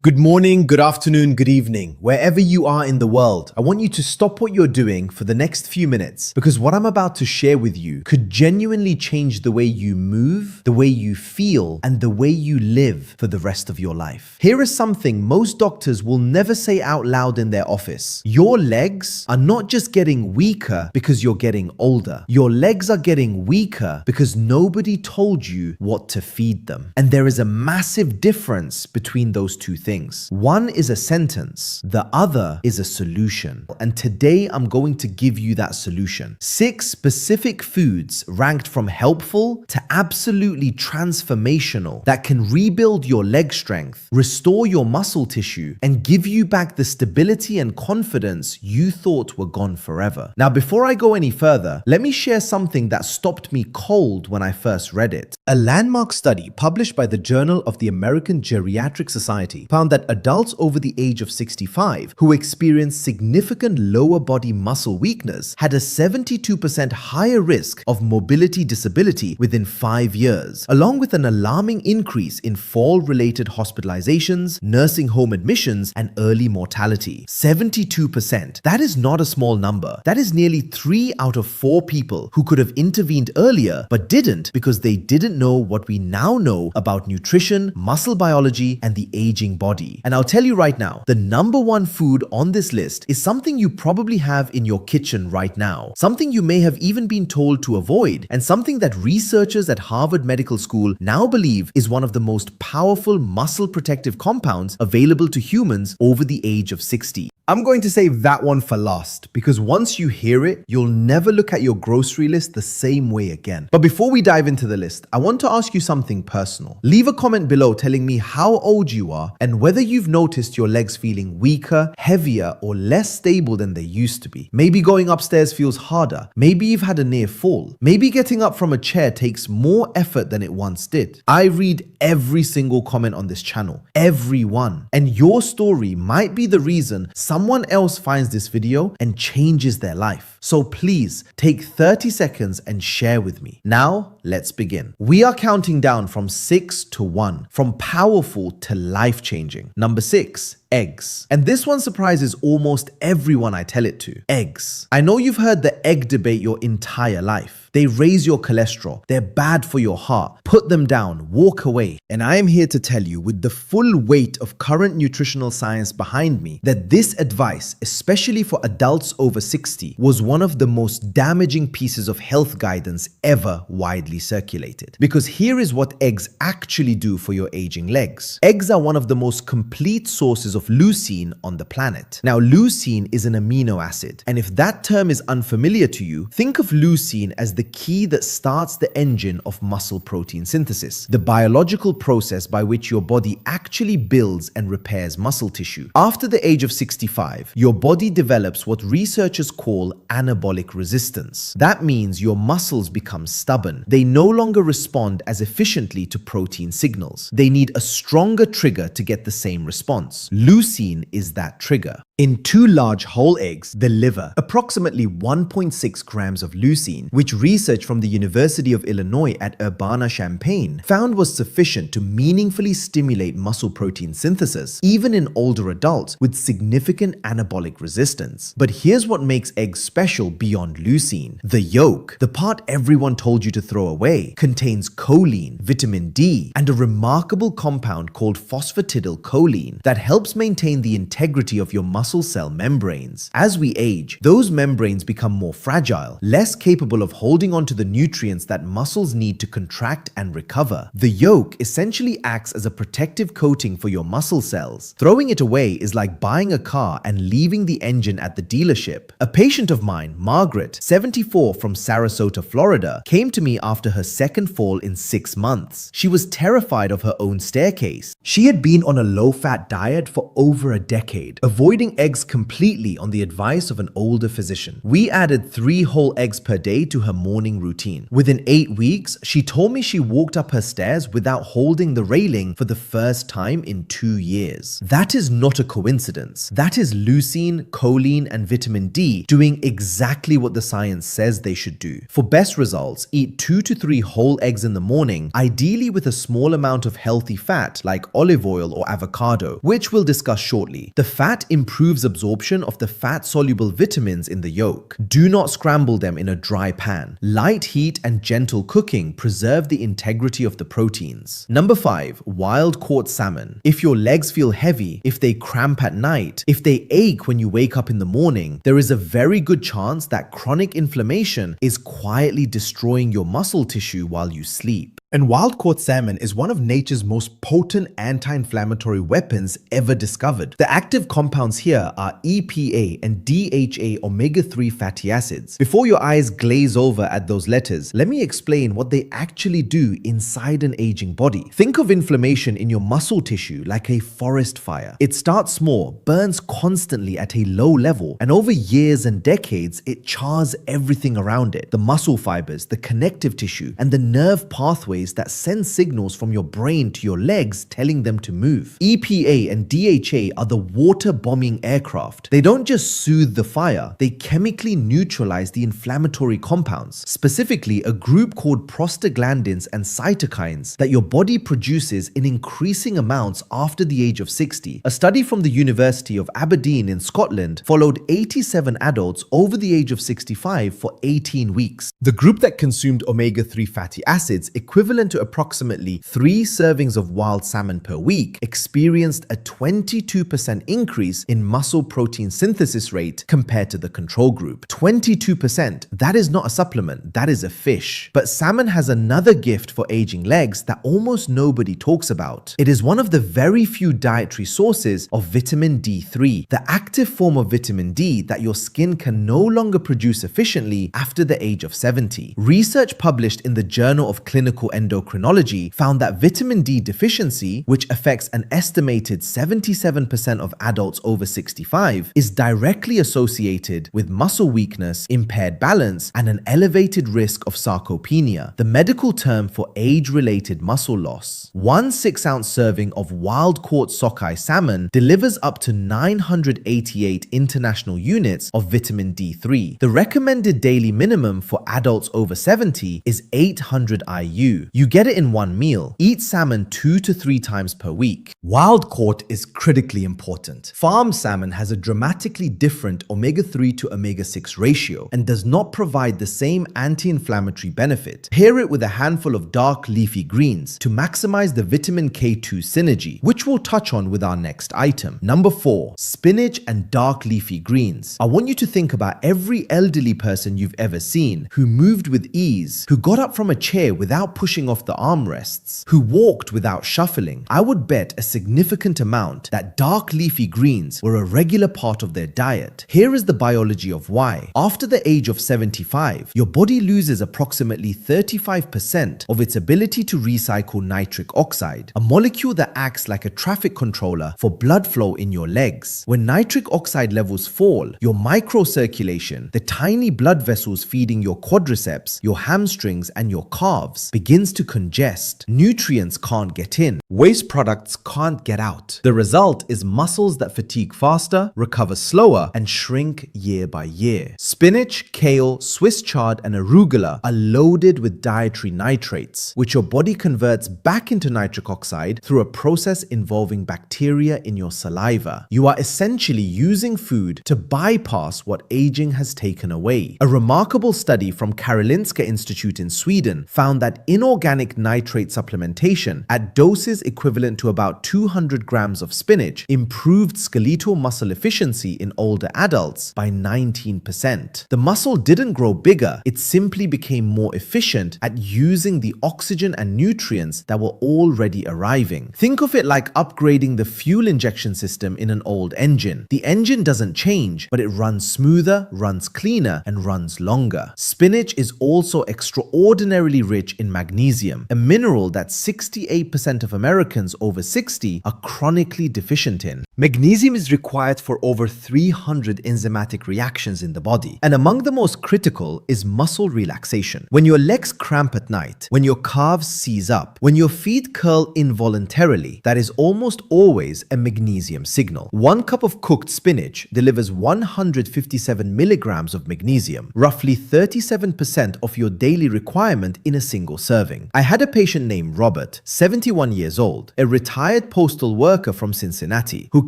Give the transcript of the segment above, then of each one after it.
Good morning, good afternoon, good evening. Wherever you are in the world, I want you to stop what you're doing for the next few minutes because what I'm about to share with you could genuinely change the way you move, the way you feel, and the way you live for the rest of your life. Here is something most doctors will never say out loud in their office. Your legs are not just getting weaker because you're getting older. Your legs are getting weaker because nobody told you what to feed them. And there is a massive difference between those two things. One is a sentence, the other is a solution. And today I'm going to give you that solution. 6 specific foods ranked from helpful to absolutely transformational that can rebuild your leg strength, restore your muscle tissue, and give you back the stability and confidence you thought were gone forever. Now, before I go any further, let me share something that stopped me cold when I first read it. A landmark study published by the Journal of the American Geriatric Society found that adults over the age of 65 who experienced significant lower body muscle weakness had a 72% higher risk of mobility disability within 5 years, along with an alarming increase in fall-related hospitalizations, nursing home admissions, and early mortality. 72%. That is not a small number. That is nearly 3 out of 4 people who could have intervened earlier but didn't because they didn't know what we now know about nutrition, muscle biology, and the aging body. And I'll tell you right now, the number 1 food on this list is something you probably have in your kitchen right now, something you may have even been told to avoid, and something that researchers at Harvard Medical School now believe is one of the most powerful muscle protective compounds available to humans over the age of 60. I'm going to save that one for last because once you hear it, you'll never look at your grocery list the same way again. But before we dive into the list, I want to ask you something personal. Leave a comment below telling me how old you are and whether you've noticed your legs feeling weaker, heavier, or less stable than they used to be. Maybe going upstairs feels harder. Maybe you've had a near fall. Maybe getting up from a chair takes more effort than it once did. I read every single comment on this channel, every one. And your story might be the reason someone else finds this video and changes their life. So please take 30 seconds and share with me. Now, let's begin. We are counting down from 6 to 1, from powerful to life-changing. Number 6. Eggs. And this one surprises almost everyone I tell it to. Eggs. I know you've heard the egg debate your entire life. They raise your cholesterol. They're bad for your heart. Put them down. Walk away. And I am here to tell you with the full weight of current nutritional science behind me that this advice, especially for adults over 60, was one of the most damaging pieces of health guidance ever widely circulated. Because here is what eggs actually do for your aging legs. Eggs are one of the most complete sources of leucine on the planet. Now, leucine is an amino acid, and if that term is unfamiliar to you, think of leucine as the key that starts the engine of muscle protein synthesis, the biological process by which your body actually builds and repairs muscle tissue. After the age of 65, your body develops what researchers call anabolic resistance. That means your muscles become stubborn. They no longer respond as efficiently to protein signals. They need a stronger trigger to get the same response. Leucine is that trigger. In 2 large whole eggs, the liver, approximately 1.6 grams of leucine, which research from the University of Illinois at Urbana-Champaign found was sufficient to meaningfully stimulate muscle protein synthesis, even in older adults with significant anabolic resistance. But here's what makes eggs special beyond leucine. The yolk, the part everyone told you to throw away, contains choline, vitamin D, and a remarkable compound called phosphatidylcholine that helps maintain the integrity of your muscle cell membranes. As we age, those membranes become more fragile, less capable of holding onto the nutrients that muscles need to contract and recover. The yolk essentially acts as a protective coating for your muscle cells. Throwing it away is like buying a car and leaving the engine at the dealership. A patient of mine, Margaret, 74, from Sarasota, Florida, came to me after her second fall in 6 months. She was terrified of her own staircase. She had been on a low-fat diet for over a decade, avoiding eggs completely on the advice of an older physician. We added 3 whole eggs per day to her morning routine. Within 8 weeks, she told me she walked up her stairs without holding the railing for the first time in 2 years. That is not a coincidence. That is leucine, choline, and vitamin D doing exactly what the science says they should do. For best results, eat 2 to 3 whole eggs in the morning, ideally with a small amount of healthy fat like olive oil or avocado, which we'll discuss shortly. The fat improves absorption of the fat-soluble vitamins in the yolk. Do not scramble them in a dry pan. Light heat and gentle cooking preserve the integrity of the proteins. Number 5. Wild-caught salmon. If your legs feel heavy, if they cramp at night, if they ache when you wake up in the morning, there is a very good chance that chronic inflammation is quietly destroying your muscle tissue while you sleep. And wild-caught salmon is one of nature's most potent anti-inflammatory weapons ever discovered. The active compounds here are EPA and DHA omega-3 fatty acids. Before your eyes glaze over at those letters, let me explain what they actually do inside an aging body. Think of inflammation in your muscle tissue like a forest fire. It starts small, burns constantly at a low level, and over years and decades, it chars everything around it. The muscle fibers, the connective tissue, and the nerve pathways that send signals from your brain to your legs telling them to move. EPA and DHA are the water-bombing aircraft. They don't just soothe the fire, they chemically neutralize the inflammatory compounds, specifically a group called prostaglandins and cytokines that your body produces in increasing amounts after the age of 60. A study from the University of Aberdeen in Scotland followed 87 adults over the age of 65 for 18 weeks. The group that consumed omega-3 fatty acids equivalent to approximately 3 servings of wild salmon per week experienced a 22% increase in muscle protein synthesis rate compared to the control group. 22%, that is not a supplement, that is a fish. But salmon has another gift for aging legs that almost nobody talks about. It is one of the very few dietary sources of vitamin D3, the active form of vitamin D that your skin can no longer produce efficiently after the age of 70. Research published in the Journal of Clinical Endocrinology found that vitamin D deficiency, which affects an estimated 77% of adults over 65, is directly associated with muscle weakness, impaired balance, and an elevated risk of sarcopenia, the medical term for age-related muscle loss. One 6-ounce serving of wild-caught sockeye salmon delivers up to 988 international units of vitamin D3. The recommended daily minimum for adults over 70 is 800 IU. You get it in one meal. Eat salmon 2 to 3 times per week. Wild caught is critically important. Farm salmon has a dramatically different omega-3 to omega-6 ratio and does not provide the same anti-inflammatory benefit. Pair it with a handful of dark leafy greens to maximize the vitamin K2 synergy, which we'll touch on with our next item. Number 4, spinach and dark leafy greens. I want you to think about every elderly person you've ever seen who moved with ease, who got up from a chair without pushing off the armrests, who walked without shuffling. I would bet a significant amount that dark leafy greens were a regular part of their diet. Here is the biology of why. After the age of 75, your body loses approximately 35% of its ability to recycle nitric oxide, a molecule that acts like a traffic controller for blood flow in your legs. When nitric oxide levels fall, your microcirculation, the tiny blood vessels feeding your quadriceps, your hamstrings, and your calves, begins to congest. Nutrients can't get in. Waste products can't get out. The result is muscles that fatigue faster, recover slower, and shrink year by year. Spinach, kale, Swiss chard, and arugula are loaded with dietary nitrates, which your body converts back into nitric oxide through a process involving bacteria in your saliva. You are essentially using food to bypass what aging has taken away. A remarkable study from Karolinska Institute in Sweden found that inorganic nitrate supplementation at doses equivalent to about 200 grams of spinach improved skeletal muscle efficiency in older adults by 19%. The muscle didn't grow bigger, it simply became more efficient at using the oxygen and nutrients that were already arriving. Think of it like upgrading the fuel injection system in an old engine. The engine doesn't change, but it runs smoother, runs cleaner, and runs longer. Spinach is also extraordinarily rich in magnesium, a mineral that 68% of Americans over 60 are chronically deficient in. Magnesium is required for over 300 enzymatic reactions in the body, and among the most critical is muscle relaxation. When your legs cramp at night, when your calves seize up, when your feet curl involuntarily, that is almost always a magnesium signal. 1 cup of cooked spinach delivers 157 milligrams of magnesium, roughly 37% of your daily requirement in a single serving. I had a patient named Robert, 71 years old, a retired postal worker from Cincinnati, who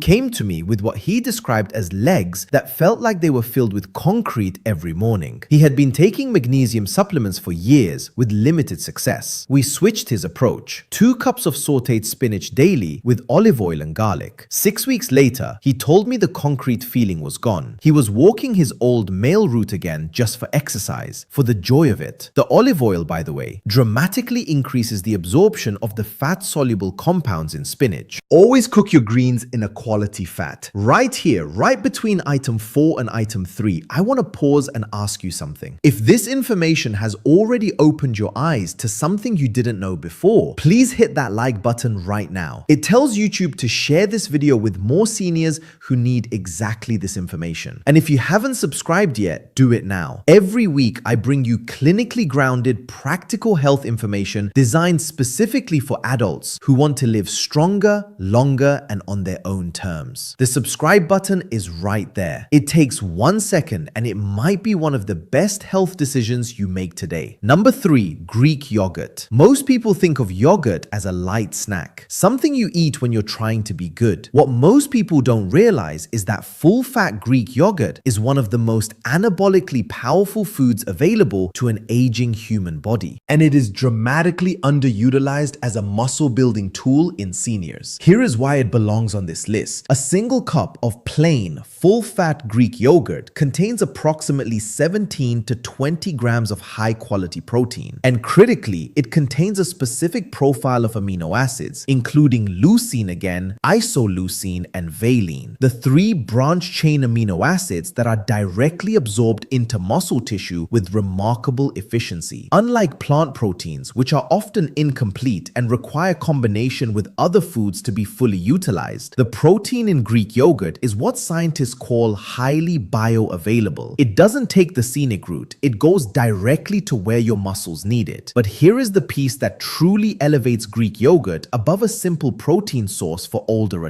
came to me with what he described as legs that felt like they were filled with concrete every morning. He had been taking magnesium supplements for years with limited success. We switched his approach. 2 cups of sauteed spinach daily with olive oil and garlic. 6 weeks later, he told me the concrete feeling was gone. He was walking his old male route again just for exercise, for the joy of it. The olive oil, by the way, dramatically increases the absorption of the fat-soluble compounds in spinach. Always cook your greens in a quality fat. Right here, right between item 4 and item 3, I want to pause and ask you something. If this information has already opened your eyes to something you didn't know before, please hit that like button right now. It tells YouTube to share this video with more seniors who need exactly this information. And if you haven't subscribed yet, do it now. Every week, I bring you clinically grounded, practical health information designed specifically for adults who want to live stronger, longer, and on their own terms. The subscribe button is right there. It takes 1 second and it might be one of the best health decisions you make today. Number 3, Greek yogurt. Most people think of yogurt as a light snack, something you eat when you're trying to be good. What most people don't realize is that full-fat Greek yogurt is one of the most anabolically powerful foods available to an aging human body, and it is dramatically underutilized as a muscle-building tool in seniors. Here is why it belongs on this list. A single cup of plain, full-fat Greek yogurt contains approximately 17 to 20 grams of high-quality protein, and critically, it contains a specific profile of amino acids, including leucine again, isoleucine, and valine, the 3 branch-chain amino acids that are directly absorbed into muscle tissue with remarkable efficiency. Unlike plant proteins, which are often incomplete and require combination with other foods to be fully utilized, the protein in Greek yogurt is what scientists call highly bioavailable. It doesn't take the scenic route, it goes directly to where your muscles need it. But here is the piece that truly elevates Greek yogurt above a simple protein source for older adults.